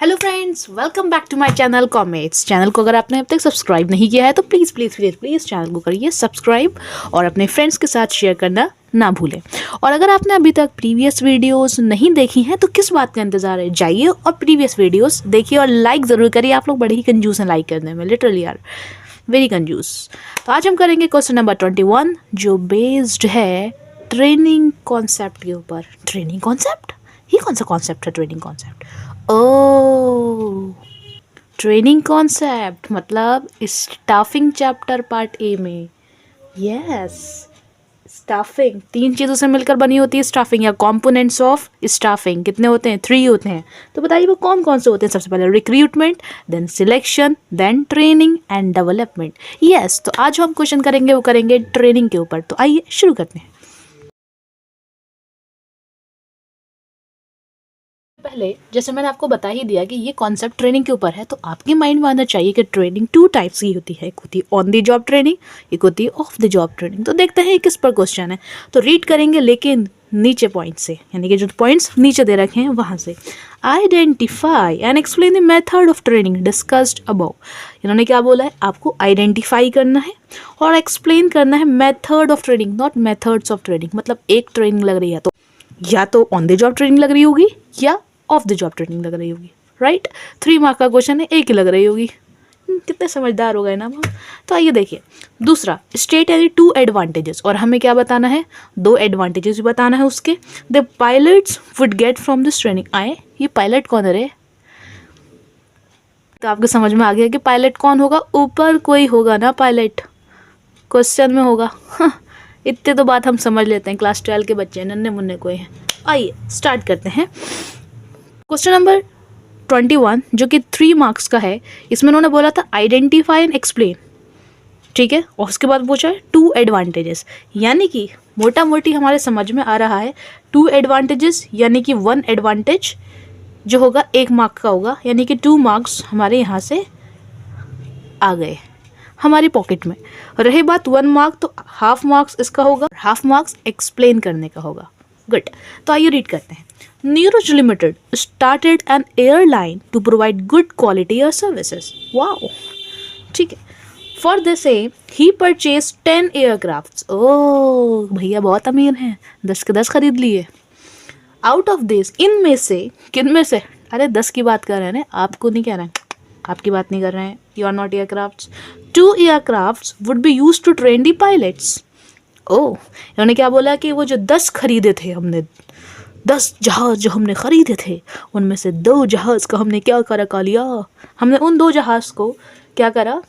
Hello friends, welcome back to my channel comets. Channel को अगर आपने अब तक सब्सक्राइब नहीं किया है तो please please please please channel को करिए सब्सक्राइब और अपने फ्रेंड्स के साथ शेयर करना ना भूलें। और अगर आपने अभी तक प्रीवियस वीडियोस नहीं देखी हैं तो किस बात का इंतज़ार है, जाइए और प्रीवियस वीडियोस देखिए और लाइक ज़रूर करिए। आप लोग बड़े ही कंजूस हैं लाइक करने में, लिटरली यार, वेरी कंजूस। तो आज हम करेंगे क्वेश्चन नंबर 21 जो बेस्ड है ट्रेनिंग कॉन्सेप्ट के ऊपर। Training concept? ये कौन सा कॉन्सेप्ट है ट्रेनिंग कॉन्सेप्ट? ओह, ट्रेनिंग कॉन्सेप्ट मतलब स्टाफिंग चैप्टर पार्ट ए में। यस, स्टाफिंग 3 चीज़ों से मिलकर बनी होती है स्टाफिंग, या कंपोनेंट्स ऑफ स्टाफिंग। कितने होते हैं? 3 होते हैं। तो बताइए वो कौन कौन से होते हैं? सबसे पहले recruitment, then selection, then training and development. Yes, तो आज हम क्वेश्चन करेंगे वो करेंगे ट्रेनिंग के ऊपर। तो आइए शुरू करते हैं। पहले जैसे मैंने आपको बता ही दिया कि ये कॉन्सेप्ट ट्रेनिंग के ऊपर है, तो आपके माइंड में आना चाहिए कि ट्रेनिंग 2 टाइप्स की होती है। एक होती है ऑन द जॉब ट्रेनिंग, एक होती है ऑफ द जॉब ट्रेनिंग। तो देखते हैं किस पर क्वेश्चन है। तो रीड करेंगे लेकिन नीचे पॉइंट से, यानी कि जो पॉइंट्स नीचे दे रखे हैं वहाँ से। Identify and explain the method of training discussed above. इन्होंने क्या बोला है? आपको आइडेंटिफाई करना है और एक्सप्लेन करना है method of training, not methods of training. मतलब एक ट्रेनिंग लग रही है तो या तो ऑन द जॉब ट्रेनिंग लग रही होगी या ऑफ द जॉब ट्रेनिंग लग रही होगी, राइट। 3 मार्क का क्वेश्चन है, एक ही लग रही होगी। कितने समझदार हो गए ना हम। तो आइए देखिए दूसरा, स्टेट एनी 2 एडवांटेजेस। और हमें क्या बताना है? 2 एडवांटेजेस भी बताना है उसके। The pilots would get from this training. आए, ये पायलट कौन है रे? तो आपको समझ में आ गया कि पायलट कौन होगा? ऊपर कोई होगा ना पायलट, क्वेश्चन में होगा। इतने तो बात हम समझ लेते हैं, क्लास 12 के बच्चे नन्हे मुन्ने कोई हैं। आइए स्टार्ट करते हैं। क्वेश्चन नंबर 21 जो कि 3 मार्क्स का है, इसमें उन्होंने बोला था आइडेंटिफाई एंड एक्सप्लेन, ठीक है। और उसके बाद पूछा है 2 एडवांटेजेस, यानी कि मोटा मोटी हमारे समझ में आ रहा है 2 एडवांटेजेस, यानी कि 1 एडवांटेज जो होगा 1 मार्क का होगा, यानी कि 2 मार्क्स हमारे यहाँ से आ गए हमारी पॉकेट में। रही बात 1 मार्क, तो हाफ मार्क्स इसका होगा, हाफ मार्क्स एक्सप्लेन करने का होगा। गुड, तो आइए रीड करते हैं। Neeraj limited started an airline to provide good quality air services. Wow, ठीक है। For this um he purchase 10 aircraft. Oh, भैया बहुत अमीर हैं, 10 के 10 खरीद लिए। आउट ऑफ दिस, इनमें से, किन में से? अरे 10 की बात कर रहे हैं ना, आपको नहीं कह रहे हैं, आपकी बात नहीं कर रहे हैं। You are not aircraft. 2 aircraft would be use to train the pilots. Oh, इन्होंने क्या बोला कि वो जो 10 खरीदे थे हमने, 10 जहाज़ जो हमने ख़रीदे थे, उनमें से 2 जहाज़ का हमने क्या करा लिया? हमने उन 2 जहाज़ को क्या करा?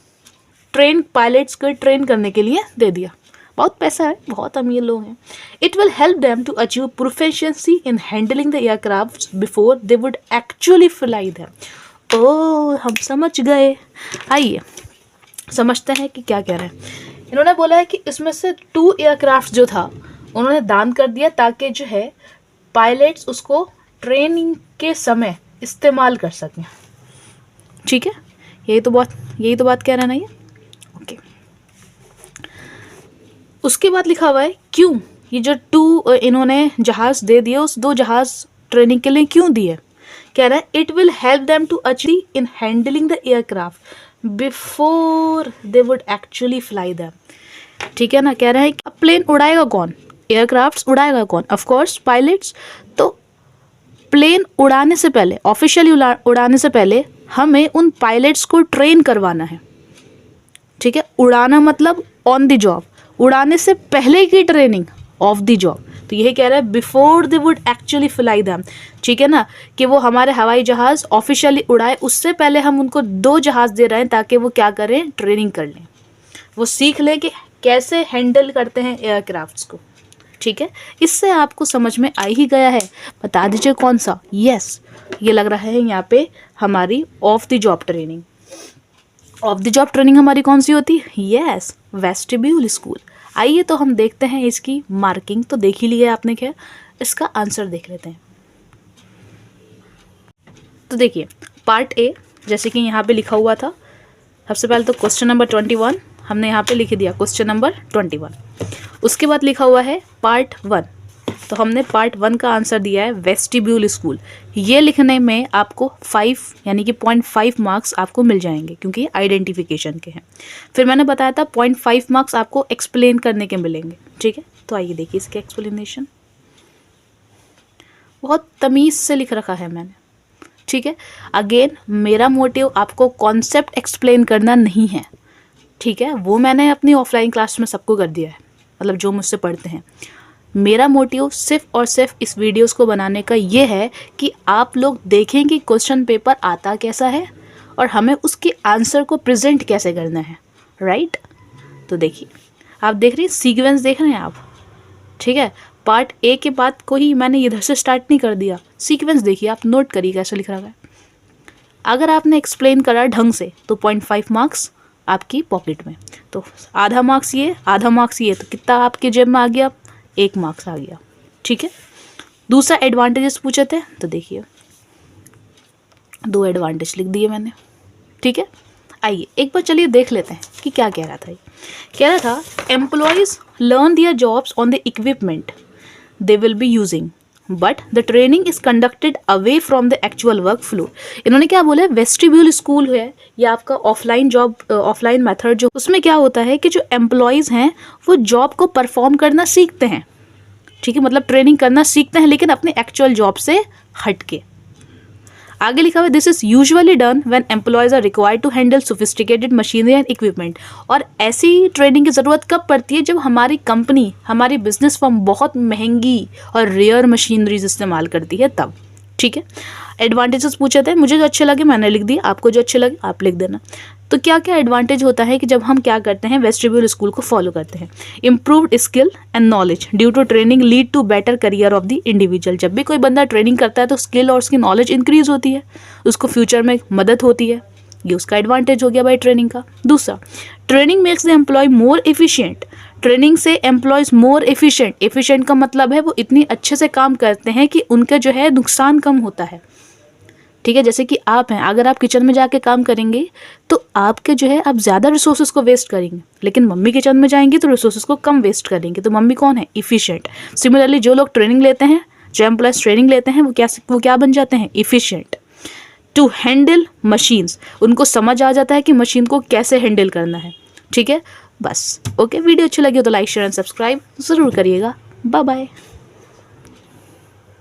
ट्रेन, पायलट्स को ट्रेन करने के लिए दे दिया। बहुत पैसा है, बहुत अमीर लोग हैं। It will help them to achieve proficiency in handling the aircraft before they would actually fly them. Oh, हम समझ गए। आइए समझते हैं कि क्या कह रहे हैं। इन्होंने बोला है कि इसमें से 2 एयरक्राफ्ट जो था उन्होंने दान कर दिया ताकि जो है पायलट्स उसको ट्रेनिंग के समय इस्तेमाल कर सकें, ठीक है। यही तो बात कह रहा है ना ये, ओके। उसके बाद लिखा हुआ है क्यों ये जो 2 इन्होंने जहाज़ दे दिए, उस 2 जहाज़ ट्रेनिंग के लिए क्यों दिए? कह रहा है it will help them to achieve in handling the aircraft before they would actually fly them, ठीक है ना। कह रहे हैं कि प्लेन उड़ाएगा कौन? एयरक्राफ्ट्स उड़ाएगा कौन? Of course pilots. तो प्लेन उड़ाने से पहले, ऑफिशियली उड़ाने से पहले हमें उन पायलट्स को ट्रेन करवाना है, ठीक है। उड़ाना मतलब ऑन द जॉब, उड़ाने से पहले की ट्रेनिंग ऑफ द जॉब। तो यही कह रहा है before they would actually fly them, ठीक है ना, कि वो हमारे हवाई जहाज़ ऑफिशियली उड़ाए उससे पहले हम उनको 2 जहाज़ दे रहे हैं ताकि वो क्या करें? ट्रेनिंग कर लें, वो सीख लें कि कैसे हैंडल करते हैं एयरक्राफ्ट्स को, ठीक है। इससे आपको समझ में आ ही गया है, बता दीजिए कौन सा? यस, ये लग रहा है यहाँ पे हमारी of the job training. Of the job training हमारी कौन सी होती है? Yes, vestibule school. आइए तो हम देखते हैं इसकी मार्किंग। तो देख ही लिया आपने, क्या इसका आंसर देख लेते हैं। तो देखिए पार्ट ए, जैसे कि यहाँ पे लिखा हुआ था, सबसे पहले तो क्वेश्चन नंबर 21 हमने यहाँ पे लिख दिया, क्वेश्चन नंबर 21। उसके बाद लिखा हुआ है पार्ट 1, तो हमने पार्ट 1 का आंसर दिया है वेस्टिब्यूल स्कूल। ये लिखने में आपको 5 यानी कि 0.5 मार्क्स आपको मिल जाएंगे क्योंकि ये आइडेंटिफिकेशन के हैं। फिर मैंने बताया था 0.5 मार्क्स आपको एक्सप्लेन करने के मिलेंगे, ठीक है। तो आइए देखिए इसके एक्सप्लेनेशन, बहुत तमीज़ से लिख रखा है मैंने, ठीक है। अगेन मेरा मोटिव आपको कॉन्सेप्ट एक्सप्लेन करना नहीं है, ठीक है। वो मैंने अपनी ऑफलाइन क्लास में सबको कर दिया है, मतलब जो मुझसे पढ़ते हैं। मेरा मोटिव सिर्फ और सिर्फ इस वीडियोस को बनाने का ये है कि आप लोग देखें कि क्वेश्चन पेपर आता कैसा है और हमें उसके आंसर को प्रेजेंट कैसे करना है, राइट। तो देखिए आप देख रही हैं, सीक्वेंस देख रहे हैं आप, ठीक है। पार्ट ए के बाद को ही मैंने इधर से स्टार्ट नहीं कर दिया, सीक्वेंस देखिए आप, नोट करिए कैसे लिख रहा है। अगर आपने एक्सप्लेन करा ढंग से तो 0.5 मार्क्स आपकी पॉकेट में, तो आधा मार्क्स ये आधा मार्क्स ये, तो कितना आपके जेब में आ गया, 1 मार्क्स आ गया, ठीक है। दूसरा एडवांटेजेस पूछे थे, तो देखिए 2 एडवांटेज लिख दिए मैंने, ठीक है। आइए एक बार चलिए देख लेते हैं कि क्या कह रहा था। कह रहा था employees learn their jobs on the equipment they will be using but the training is conducted away from the actual work flow. इन्होंने क्या बोला है, वेस्टिब्यूल स्कूल है या आपका ऑफलाइन जॉब, ऑफलाइन मेथड जो, उसमें क्या होता है कि जो एम्प्लॉयज़ हैं वो जॉब को परफॉर्म करना सीखते हैं, ठीक है, मतलब ट्रेनिंग करना सीखते हैं लेकिन अपने एक्चुअल जॉब से हट के। आगे लिखा हुआ है this is usually done when employees are required to handle sophisticated machinery and equipment. और ऐसी ट्रेनिंग की ज़रूरत कब पड़ती है, जब हमारी कंपनी, हमारी बिजनेस फर्म बहुत महंगी और रेयर मशीनरीज इस्तेमाल करती है तब, ठीक है। एडवांटेजेस पूछे थे, मुझे जो अच्छे लगे मैंने लिख दिए, आपको जो अच्छे लगे आप लिख देना। तो क्या क्या एडवांटेज होता है कि जब हम क्या करते हैं, वेस्टिब्यूल स्कूल को फॉलो करते हैं। Improved skill and knowledge due to training lead to better career of the individual. जब भी कोई बंदा ट्रेनिंग करता है तो स्किल और उसकी नॉलेज इंक्रीज होती है, उसको फ्यूचर में मदद होती है, ये उसका एडवांटेज हो गया भाई ट्रेनिंग का। दूसरा, training makes the employee more efficient. Training से एम्प्लॉयज़ मोर एफिशिएंट, एफिशिएंट का मतलब है वो इतनी अच्छे से काम करते हैं कि उनका जो है नुकसान कम होता है, ठीक है। जैसे कि आप हैं, अगर आप किचन में जाके काम करेंगे तो आपके जो है आप ज़्यादा रिसोर्सेज को वेस्ट करेंगे, लेकिन मम्मी किचन में जाएंगी तो रिसोर्सेज को कम वेस्ट करेंगे। तो मम्मी कौन है, इफ़िशिएंट। सिमिलरली जो लोग ट्रेनिंग लेते हैं, जो एम्प्लॉयज़ ट्रेनिंग लेते हैं वो क्या बन जाते हैं, इफ़िशिएंट। टू हैंडल मशीन्स, उनको समझ आ जाता है कि मशीन को कैसे हैंडल करना है, ठीक है। बस ओके, वीडियो अच्छी लगी हो तो लाइक शेयर एंड सब्सक्राइब ज़रूर करिएगा। Bye bye.